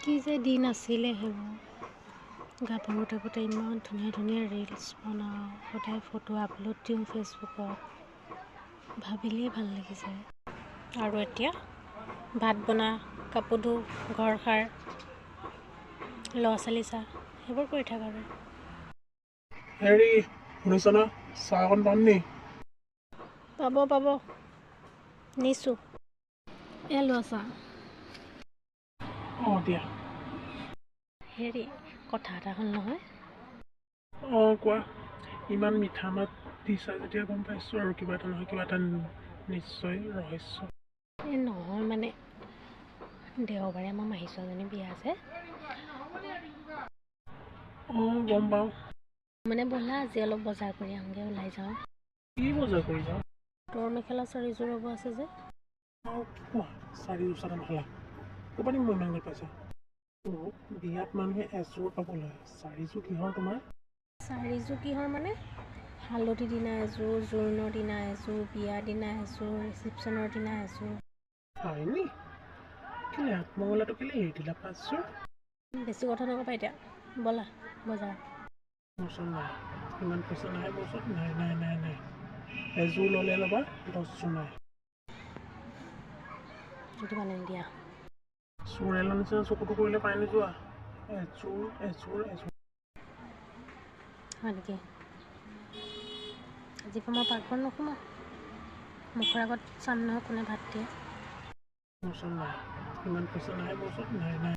কি যে দিন আছিলে সেইবোৰ গাভৰু থাকোঁতে ইমান ধুনীয়া ধুনীয়া ৰিলচ বনাওঁ, সদায় ফটো আপলোড দিওঁ ফেচবুকত, ভাবিলেই ভাল লাগি যায়। আৰু এতিয়া ভাত বনা, কাপোৰ ধো, ঘৰ সাৰ, ল'ৰা ছোৱালী চা, সেইবোৰ কৰি থাক আৰু। হেৰি শুনিছ না, চাহ অকণ পাম নি? পাব নিছোঁ। লোৱা চাহ। অঁ দিয়া। হেৰি কথা এটা হ'ল নহয়। অঁ কোৱা। ইমান মিঠা মাত দিছা যেতিয়া গম পাইছোঁ আৰু কিবা এটা নহয় কিবা এটা নিশ্চয় ৰহস্য। নহয় মানে দেওবাৰে আমাৰ মাহী ছোৱালীজনী বিয়া আছে। অঁ গম পাওঁ। মানে ব'লা আজি অলপ বজাৰ কৰি আহোঁগৈ, ওলাই যাওঁ। কি বজাৰ কৰি যাওঁ? তোৰ মেখেলা চাৰিযোৰ ল'ব আছে যে। অঁ কি কোৱা, চাৰিযোৰ চাদৰ মেখেলা ক'ৰপৰা দিম মই ইমান ভাল পাইছা? বিয়াত মানুহে এযোৰ পাব লয়, চাৰিযোৰ কিহৰ তোমাৰ? চাৰিযোৰ কিহৰ মানে হালধি দিনা এযোৰ, জোৰোণৰ দিনা এযোৰ, বিয়া দিনা এযোৰ, ৰিচিপশ্যনৰ দিনা এযোৰ। হয়নি? কেলৈ আঠমঙলাটো কেলৈ এৰি দিলা 5যোৰ? বেছি কথা নকবা এতিয়া, ব'লা বজাৰ। মোৰ ওচৰত নাই, ইমান পইচা নাই মোৰ ওচৰত, নাই। এযোৰ ল'লে ল'বা, 10যোৰ নাই। সেইটো মানে দিয়া। চোৰেলৰ নিচিনা চকুটো কৰিলে পাই নোযোৱা। এযোৰ। হয় নেকি? আজিৰ পৰা মই পাকঘৰত নোসোমাওঁ, মুখৰ আগত চাম নহয় কোনে ভাত দিয়ে। মোৰ ওচৰত নাই, ইমান পইচা নাই মোৰ ওচৰত, নাই।